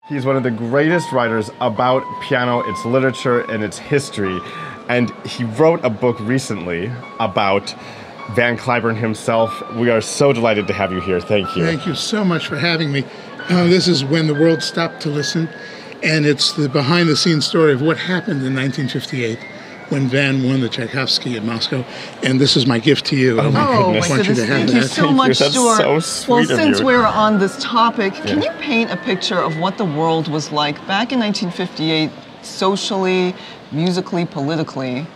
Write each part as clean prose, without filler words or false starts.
He's one of the greatest writers about piano, its literature, and its history. And he wrote a book recently about Van Cliburn himself. We are so delighted to have you here. Thank you. Thank you so much for having me. This is When the World Stopped to Listen, and it's the behind-the-scenes story of what happened in 1958 when Van won the Tchaikovsky in Moscow. And this is my gift to you. Oh, my goodness. I want you to have Thank you so much, That's Stuart. so sweet of Since you. we're on this topic, can you paint a picture of what the world was like back in 1958, socially, musically, politically?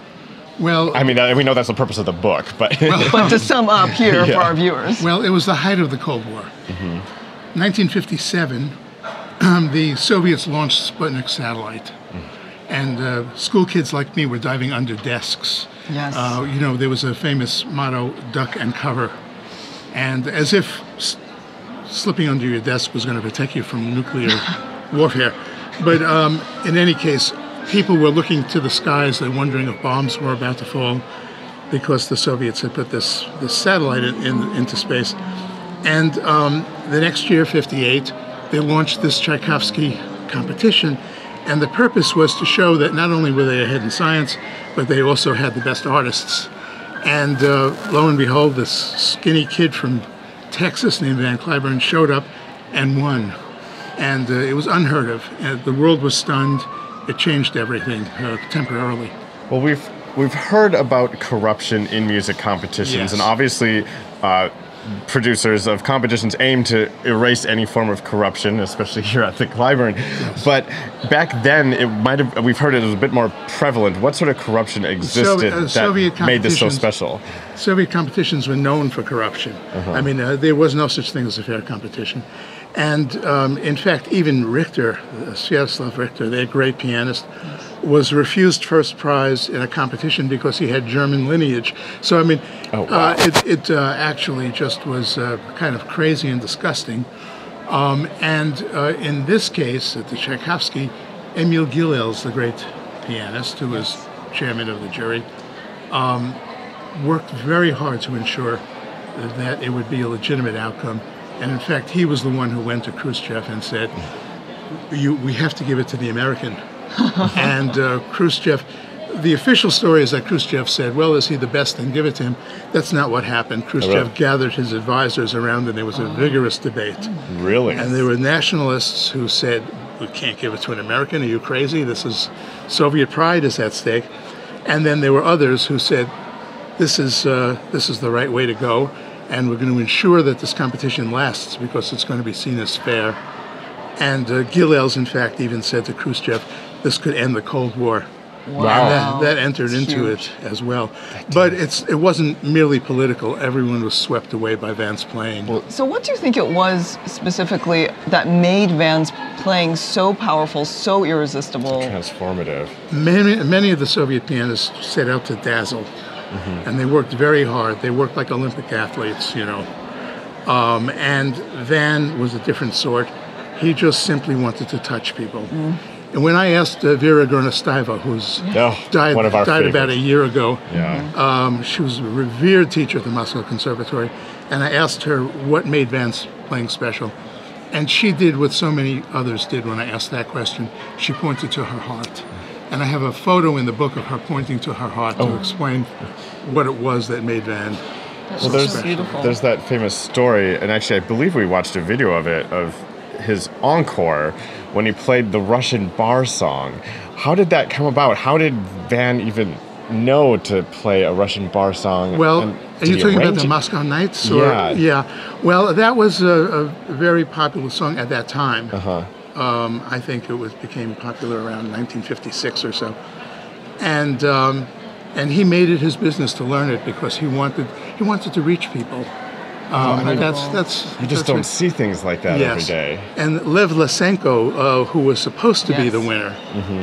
Well, I mean, we know that's the purpose of the book, but... But to sum up here for our viewers. well, it was the height of the Cold War. 1957, the Soviets launched Sputnik satellite. And school kids like me were diving under desks. Yes. You know, there was a famous motto, duck and cover. And as if slipping under your desk was going to protect you from nuclear warfare. But in any case, people were looking to the skies and wondering if bombs were about to fall because the Soviets had put this satellite into space. And the next year, 58, they launched this Tchaikovsky competition. And the purpose was to show that not only were they ahead in science, but they also had the best artists. And lo and behold, this skinny kid from Texas named Van Cliburn showed up and won. And it was unheard of. The world was stunned. It changed everything temporarily. Well, we've heard about corruption in music competitions, Yes. and obviously producers of competitions aim to erase any form of corruption, especially here at the Cliburn. Yes. But back then, we've heard it was a bit more prevalent. What sort of corruption existed that made this so special? Soviet competitions were known for corruption. I mean, there was no such thing as a fair competition. And in fact, even Richter, Sviatoslav Richter, their great pianist, was refused first prize in a competition because he had German lineage. So, I mean, it actually just was kind of crazy and disgusting. And in this case, at the Tchaikovsky, Emil Gilels, the great pianist, who was chairman of the jury, worked very hard to ensure that it would be a legitimate outcome. And in fact, he was the one who went to Khrushchev and said, we have to give it to the American. And Khrushchev, the official story is that Khrushchev said, well, is he the best, then give it to him. That's not what happened. Khrushchev gathered his advisors around and there was a vigorous debate. Really? And there were nationalists who said, we can't give it to an American. Are you crazy? This is Soviet pride is at stake. And then there were others who said, this is the right way to go. And we're going to ensure that this competition lasts because it's going to be seen as fair. And Gilels, in fact, even said to Khrushchev, this could end the Cold War. Wow. And that entered into it as well. But it wasn't merely political. Everyone was swept away by Van's playing. So what do you think it was specifically that made Van's playing so powerful, so irresistible? Transformative. Many of the Soviet pianists set out to dazzle. And they worked very hard. They worked like Olympic athletes, you know. And Van was a different sort. He just simply wanted to touch people. And when I asked Vera Gornostayeva, who's died about a year ago, she was a revered teacher at the Moscow Conservatory, and I asked her what made Van's playing special. And she did what so many others did when I asked that question. She pointed to her heart. And I have a photo in the book of her pointing to her heart to explain what it was that made Van so special. There's that famous story, and actually I believe we watched a video of it, of his encore when he played the Russian bar song. How did that come about? How did Van even know to play a Russian bar song? Well, are you talking about the Moscow Nights? Or, yeah. Well, that was a very popular song at that time. I think it became popular around 1956 or so, and he made it his business to learn it because he wanted to reach people. You just don't see things like that every day. And Lev Lysenko, who was supposed to be the winner,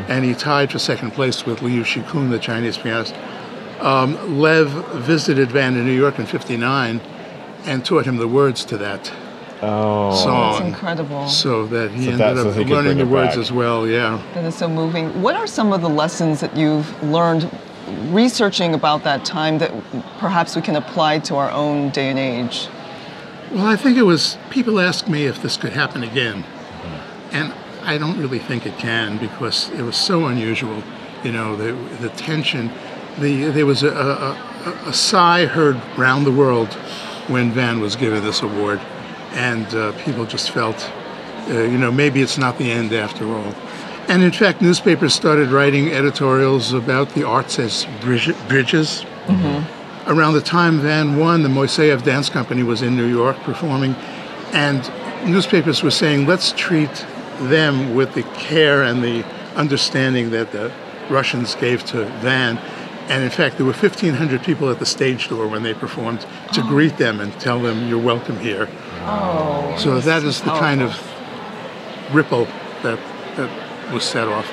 and he tied for second place with Liu Shikun, the Chinese pianist. Lev visited Van in New York in '59 and taught him the words to that song. That's incredible. So that he ended up learning the words as well, That is so moving. What are some of the lessons that you've learned researching about that time that perhaps we can apply to our own day and age? Well, I think it was, people ask me if this could happen again. And I don't really think it can, because it was so unusual. You know, the tension. There was a sigh heard round the world when Van was given this award, and people just felt, you know, maybe it's not the end after all. And in fact, newspapers started writing editorials about the arts as bridges. Mm-hmm. Around the time Van won, the Moiseyev Dance Company was in New York performing, and newspapers were saying, let's treat them with the care and the understanding that the Russians gave to Van. And in fact, there were 1,500 people at the stage door when they performed to greet them and tell them, you're welcome here. Oh, so that is the kind of ripple that was set off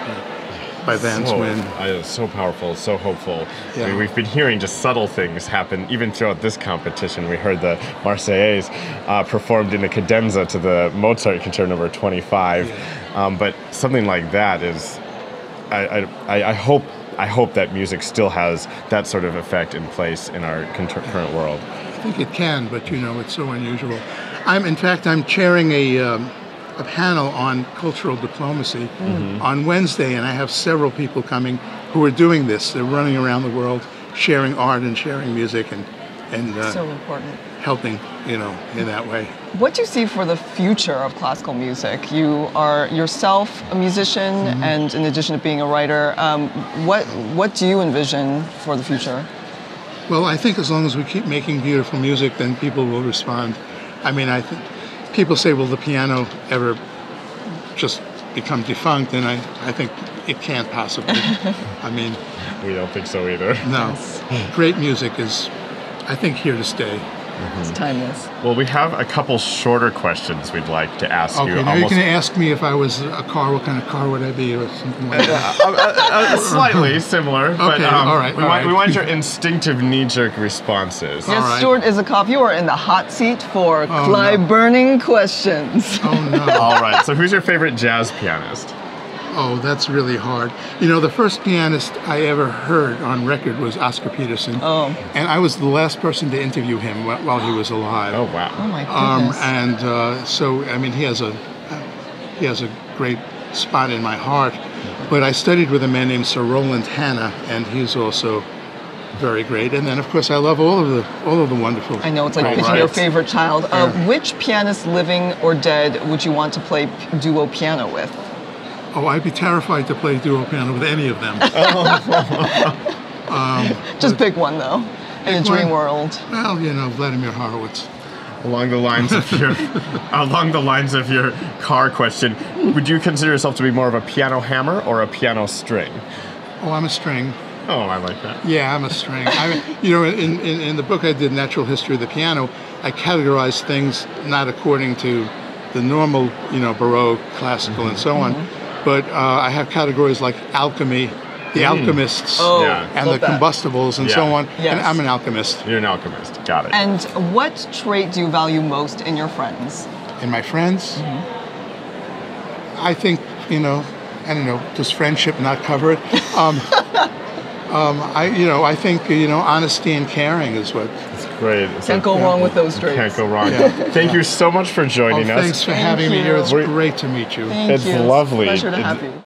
by Van's win. So powerful, so hopeful. Yeah. I mean, we've been hearing just subtle things happen even throughout this competition. We heard the Marseillaise performed in a cadenza to the Mozart Concerto Number 25. Yeah. But something like that is, I hope that music still has that sort of effect in place in our current world. I think it can, but you know, it's so unusual. In fact, I'm chairing a panel on cultural diplomacy on Wednesday, and I have several people coming who are doing this. They're running around the world sharing art and sharing music and so important. Helping, you know, in that way. What do you see for the future of classical music? You are yourself a musician, and in addition to being a writer, what do you envision for the future? Well, I think as long as we keep making beautiful music, then people will respond. I mean, I think people say, will the piano ever just become defunct? And I think it can't possibly. I mean, we don't think so either. No. Great music is, I think, here to stay. It's timeless. Well, we have a couple shorter questions we'd like to ask you. Okay, now you're going to ask me if I was a car, what kind of car would I be, or something like that? Slightly similar, but okay, all right, we want your instinctive knee-jerk responses. Yes, right. Stuart Isacoff, you are in the hot seat for Cliburning questions. Oh, no. All right, so who's your favorite jazz pianist? Oh, that's really hard. You know, the first pianist I ever heard on record was Oscar Peterson. Oh. And I was the last person to interview him while he was alive. Oh, wow. Oh, my goodness. And so, I mean, he has a great spot in my heart. But I studied with a man named Sir Roland Hanna, and he's also very great. And then, of course, I love all of the wonderful. I know, it's like picking your favorite child. Which pianist, living or dead, would you want to play duo piano with? Oh, I'd be terrified to play duo piano with any of them. Just pick one, though, in a dream world. Well, you know, Vladimir Horowitz. Along the lines of your car question, would you consider yourself to be more of a piano hammer or a piano string? Oh, I'm a string. Oh, I like that. Yeah, I'm a string. You know, in the book I did, Natural History of the Piano, I categorized things not according to the normal, you know, Baroque, classical, and so on. But I have categories like alchemy, the alchemists, and the combustibles, and so on. Yes. And I'm an alchemist. You're an alchemist. Got it. And what trait do you value most in your friends? In my friends, I think, you know, I don't know, does friendship not cover it? I think, you know, honesty and caring is what. It's great. Can't go wrong with those traits. Can't go wrong. Yeah. Thank you so much for joining us. Thanks for having me here. It's great to meet you. Thank you. It's lovely. Pleasure to have you.